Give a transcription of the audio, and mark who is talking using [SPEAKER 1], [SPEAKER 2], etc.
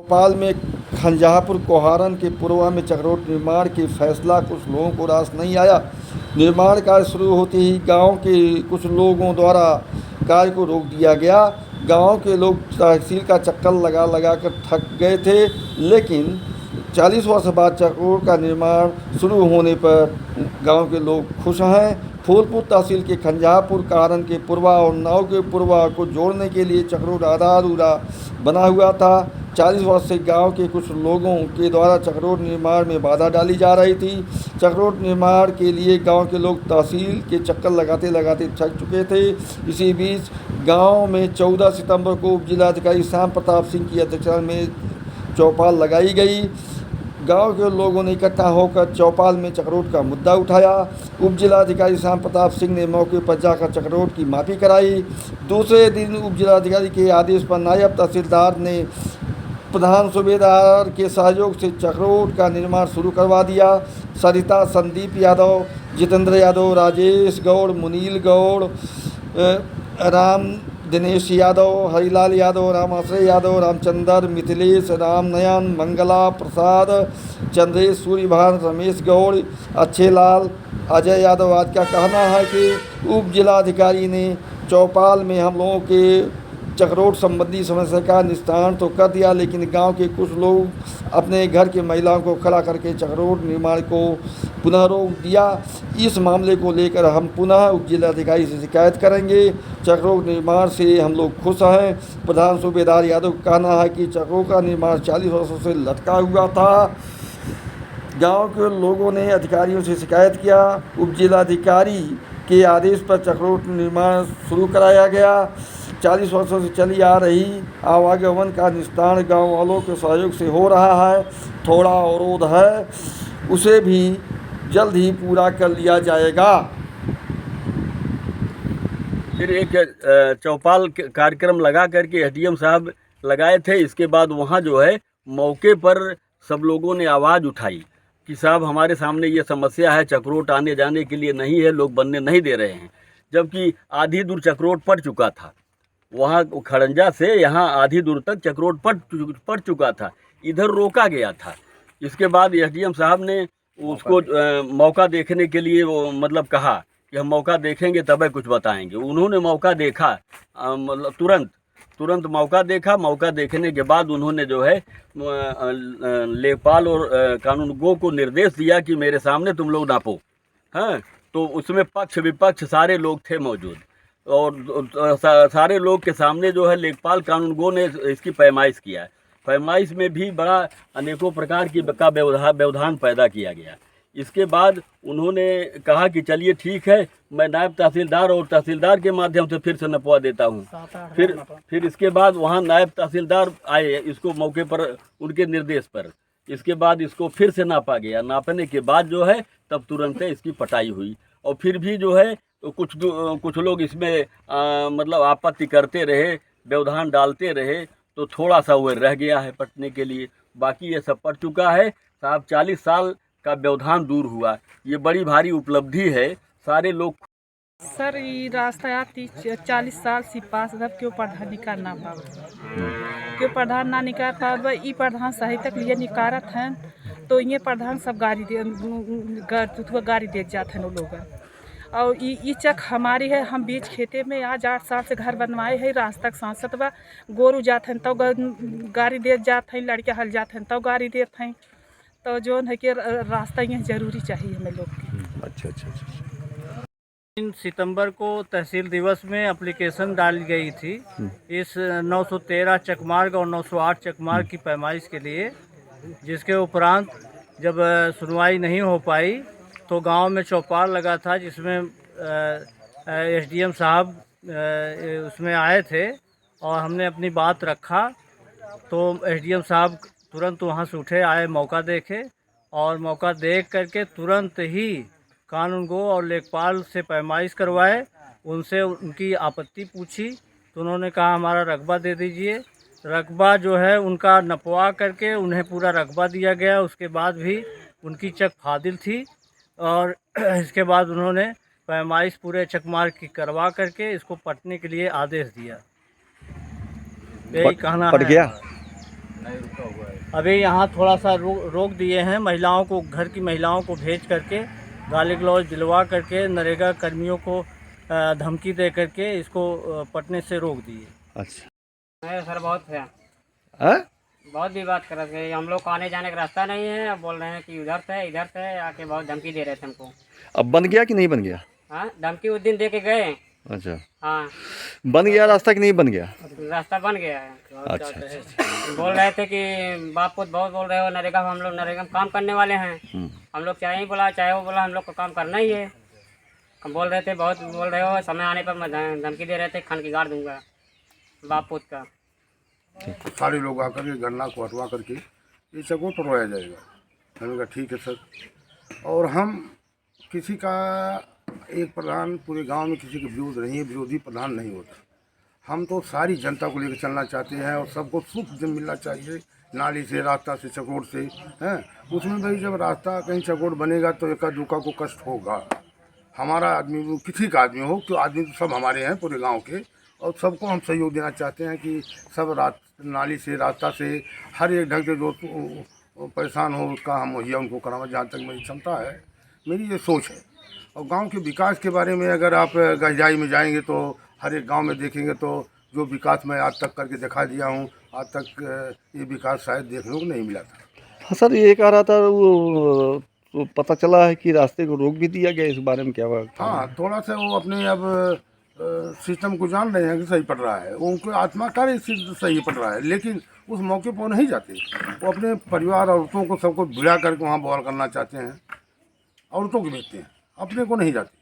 [SPEAKER 1] भोपाल में खंजाहपुर कोहारन के पूर्व में चक्रोट निर्माण के फैसला कुछ लोगों को रास नहीं आया। निर्माण कार्य शुरू होते ही गांव के कुछ लोगों द्वारा कार्य को रोक दिया गया। गांव के लोग तहसील का चक्कर लगा लगा कर थक गए थे, लेकिन 40 वर्ष बाद चक्रोट का निर्माण शुरू होने पर गांव के लोग खुश हैं। फूलपुर तहसील के खंजाहपुर कोहारन के पूर्वा और नाव के पूर्वा को जोड़ने के लिए चक्रोट आधा अधूरा बना हुआ था। 40 वर्ष से गांव के कुछ लोगों के द्वारा चक्रोट निर्माण में बाधा डाली जा रही थी। चक्रोट निर्माण के लिए गांव के लोग तहसील के चक्कर लगाते लगाते थक चुके थे। इसी बीच गांव में 14 सितंबर को उप जिलाधिकारी श्याम प्रताप सिंह की अध्यक्षता में चौपाल लगाई गई। गांव के लोगों ने इकट्ठा होकर चौपाल में चक्रोट का मुद्दा उठाया। उप जिलाधिकारी श्याम प्रताप सिंह ने मौके पर जाकर चक्रोट की माफी कराई। दूसरे दिन उप जिलाधिकारी के आदेश पर नायब तहसीलदार ने प्रधान सूबेदार के सहयोग से चक्रोट का निर्माण शुरू करवा दिया। सरिता, संदीप यादव, जितेंद्र यादव, राजेश गौड़, मुनील गौड़, राम दिनेश यादव, हरिलाल यादव, रामाश्रय यादव, रामचंद्र, मिथिलेश, रामनयन, मंगला प्रसाद, चंद्रेश, सूर्यभान, रमेश गौड़, अच्छे लाल, अजय यादव आज का कहना है कि उप जिलाधिकारी ने चौपाल में हम लोगों के चक्रोट संबंधी समस्या का निस्तारण तो कर दिया, लेकिन गांव के कुछ लोग अपने घर के महिलाओं को खड़ा करके चक्रोट निर्माण को पुनः रोक दिया। इस मामले को लेकर हम पुनः उप जिलाधिकारी से शिकायत करेंगे। चक्रोट निर्माण से हम लोग खुश हैं। प्रधान सूबेदार यादव का कहना है कि चक्रोट का निर्माण 40 वर्षों से लटका हुआ था। गांव के लोगों ने अधिकारियों से शिकायत किया। उप जिलाधिकारी के आदेश पर चक्रोट निर्माण शुरू कराया गया। 40 वर्षों से चली आ रही आवागमन का निस्तारण गांव वालों के सहयोग से हो रहा है। थोड़ा अवरोध है, उसे भी जल्द ही पूरा कर लिया जाएगा।
[SPEAKER 2] फिर एक चौपाल कार्यक्रम लगा करके एसडीएम साहब लगाए थे। इसके बाद वहाँ जो है मौके पर सब लोगों ने आवाज़ उठाई कि साहब हमारे सामने ये समस्या है, चक्रोट आने जाने के लिए नहीं है, लोग बनने नहीं दे रहे हैं। जबकि आधी दूर चक्रोट पड़ चुका था, वहाँ खड़ंजा से यहाँ आधी दूर तक चक्रोट पड़ चुका था, इधर रोका गया था। इसके बाद एसडीएम साहब ने उसको मौका देखने के लिए वो मतलब कहा कि हम मौका देखेंगे तब कुछ बताएंगे। उन्होंने मौका देखा, मतलब तुरंत मौका देखा। मौका देखने के बाद उन्होंने जो है लेखपाल और कानूनगो को निर्देश दिया कि मेरे सामने तुम लोग नापो। हाँ, तो उसमें पक्ष विपक्ष सारे लोग थे मौजूद, और सारे लोग के सामने जो है लेखपाल कानूनगो ने इसकी पैमाइश किया है। पैमाइश में भी बड़ा अनेकों प्रकार की का व्यवधान पैदा किया गया। इसके बाद उन्होंने कहा कि चलिए ठीक है, मैं नायब तहसीलदार और तहसीलदार के माध्यम से फिर से नपवा देता हूँ। फिर इसके बाद वहाँ नायब तहसीलदार आए इसको मौके पर उनके निर्देश पर। इसके बाद इसको फिर से नापा गया। नापने के बाद जो है तब तुरंत इसकी पटाई हुई। और फिर भी जो है तो कुछ लोग इसमें मतलब आपत्ति करते रहे, व्यवधान डालते रहे, तो थोड़ा सा वो रह गया है पटने के लिए। बाकी ये सब पट चुका है साहब। 40 साल का व्यवधान दूर हुआ, ये बड़ी भारी उपलब्धि है। सारे लोग
[SPEAKER 3] सर ये रास्ता 40 साल से पास क्यों प्रधान निकाल ना पाव, क्यों प्रधान ना निकाल पाव। ई प्रधान सही तक लिए निकारत हैं, तो ये प्रधान सब गाड़ी दे जाते हैं लोग। और ये चक हमारी है, हम बीच खेते में आज 8 साल से घर बनवाए है। रास्ता सांसद बा गोरू जाते हैं तो गाड़ी दे जाते हैं, लड़के हल जाते हैं तो गाड़ी देते हैं। तो जो है कि रास्ता ये जरूरी चाहिए हमें लोग की।
[SPEAKER 1] अच्छा।
[SPEAKER 4] 3 सितंबर को तहसील दिवस में एप्लीकेशन डाली गई थी इस 913 चकमार्ग और 908 चकमार्ग की पैमाइश के लिए, जिसके उपरांत जब सुनवाई नहीं हो पाई तो गांव में चौपाल लगा था, जिसमें एसडीएम साहब उसमें आए थे और हमने अपनी बात रखा। तो एसडीएम साहब तुरंत वहां से उठे, आए, मौका देखे और मौका देख करके तुरंत ही कानूनगो और लेखपाल से पैमाइश करवाए। उनसे उनकी आपत्ति पूछी तो उन्होंने कहा हमारा रकबा दे दीजिए। रकबा जो है उनका नपवा करके उन्हें पूरा रकबा दिया गया। उसके बाद भी उनकी चक फादिल थी और इसके बाद उन्होंने पैमाइश पूरे चकमार्ग की करवा करके इसको पटने के लिए आदेश दिया। यही कहना
[SPEAKER 1] पट
[SPEAKER 4] है।
[SPEAKER 1] गया।
[SPEAKER 4] अभी यहाँ थोड़ा सा रोक दिए हैं। महिलाओं को, घर की महिलाओं को भेज करके गाली गलौज दिलवा करके नरेगा कर्मियों को धमकी दे करके इसको पटने से रोक दिए।
[SPEAKER 1] अच्छा
[SPEAKER 5] सर बहुत है,
[SPEAKER 1] है?
[SPEAKER 5] बहुत भी बात कर रहे थे। हम लोग को आने जाने का रास्ता नहीं है, अब बोल रहे हैं कि इधर से आके बहुत धमकी दे रहे थे हमको।
[SPEAKER 1] अब बन गया कि नहीं बन गया?
[SPEAKER 5] हाँ, धमकी उस दिन दे के गए।
[SPEAKER 1] अच्छा,
[SPEAKER 5] हाँ,
[SPEAKER 1] बन गया रास्ता कि नहीं बन गया?
[SPEAKER 5] रास्ता बन गया है।
[SPEAKER 1] अच्छा।
[SPEAKER 5] बोल रहे थे कि बाप पुत बहुत बोल रहे हो, नरेगा में हम लोग नरेगा में काम करने वाले हैं। हम लोग चाहे वो बोला हम लोग को काम करना ही है। हम बोल रहे थे, बहुत बोल रहे हो, समय आने पर मैं धमकी दे रहे थे, खान की गाड़ दूंगा बाप पुत का।
[SPEAKER 6] सारे लोग आकर के गन्ना को हटवा करके ये चकोर पटवाया जाएगा। हमने कहा ठीक है सर। और हम किसी का एक प्रधान पूरे गांव में किसी का विरोध नहीं है, विरोधी प्रधान नहीं होता। हम तो सारी जनता को लेकर चलना चाहते हैं और सबको सुख मिलना चाहिए, नाली से, रास्ता से, चकोर से, हैं। उसमें भाई जब रास्ता कहीं चकोर बनेगा तो एका दुका को कष्ट होगा। हमारा आदमी, किसी का आदमी हो, तो आदमी तो सब हमारे हैं पूरे गाँव के, और सबको हम सहयोग देना चाहते हैं कि सब नाली से, रास्ता से, हर एक ढंग से जो परेशान हो उसका हम मुहैया उनको करावा। जहाँ तक मेरी क्षमता है, मेरी ये सोच है। और गांव के विकास के बारे में अगर आप गहराई में जाएंगे तो हर एक गांव में देखेंगे तो जो विकास मैं आज तक करके दिखा दिया हूँ, आज तक ये विकास शायद देखने को नहीं मिला था।
[SPEAKER 1] हाँ सर, ये कह रहा था वो तो पता चला है कि रास्ते को रोक भी दिया गया, इस बारे में क्या हुआ?
[SPEAKER 6] हाँ, थोड़ा सा वो अपने अब सिस्टम को जान रहे हैं कि सही पड़ रहा है, उनको आत्मा कार्य सही पड़ रहा है, लेकिन उस मौके पर नहीं जाते। वो अपने परिवार औरतों को सबको भिड़ा करके वहाँ बवाल करना चाहते हैं, औरतों को भेजते हैं, अपने को नहीं जाते।